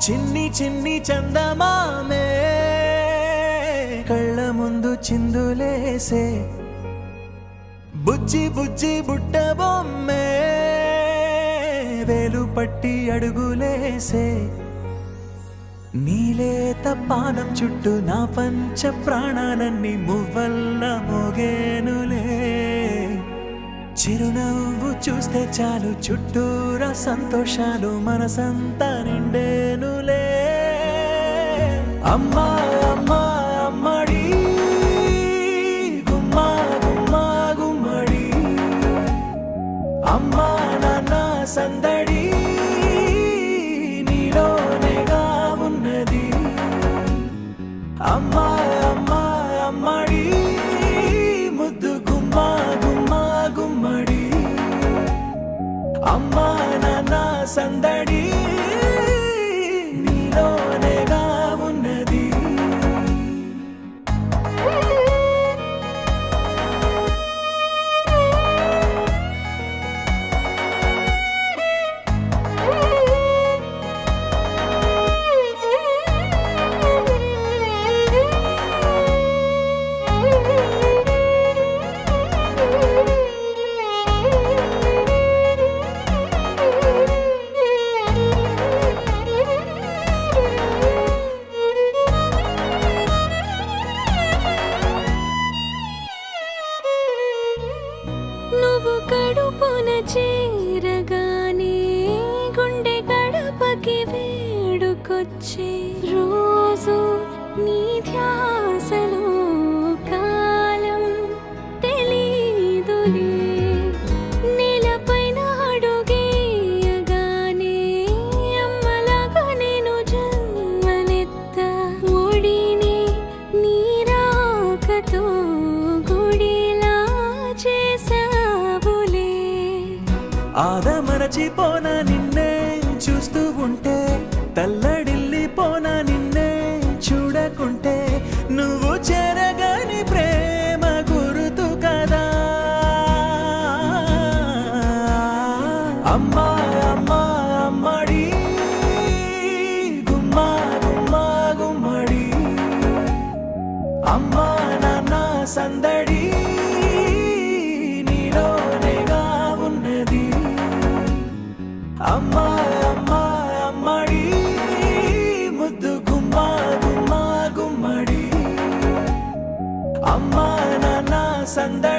చిన్ని చిన్ని చందమామే కళ్ళ ముందు చిందులేసే బుజ్జి బుజ్జి బుట్ట బొమ్మే వేలు పట్టి అడుగులేసే నీలేత పానం చుట్టూ నా పంచ ప్రాణాలన్నీ మువ్వల్ల మోగేనులే చిరునవ్వు చూస్తే చాలు చుట్టూరా సంతోషాలు మనసంతా నిండేనులే అమ్మా అమ్మా అమ్మడి గుమ్మా గుమ్మా గుమ్మడి అమ్మా నాన్న సందడి నీలోనేగా ఉన్నది అమ్మా అమ్మా అమ్మడి ముద్దు గుమ్మా గుమ్మా గుమ్మడి అమ్మా నాన్న సందడి నీలోనేగా ఉన్నది నువ్వు కడుపున చేరగానే గుండె గడపకి వేడుకొచ్చే రోజు నీ ధ్యాసలో కాలం తెలీదులే నేలపైన అడుగేయగానే అమ్మలాగా నేను జన్మనెత్త ఒడిని నీ రాకతో గుడిలా చేసావులే ఆదమరచిపోనా నిన్నే చూస్తూ ఉంటే తల్లడిల్లిపోనా నిన్నే చూడకుంటే నువ్వు చెరగని ప్రేమ గురుతు కదా అమ్మా అమ్మా అమ్మడి గుమ్మా గుమ్మా గుమ్మడి అమ్మా నాన్న సందడి నీలోనేగా ఉన్నది అమ్మా అమ్మా అమ్మడి ముద్దు గుమ్మా గుమ్మా గుమ్మడి అమ్మా నాన్న సందడి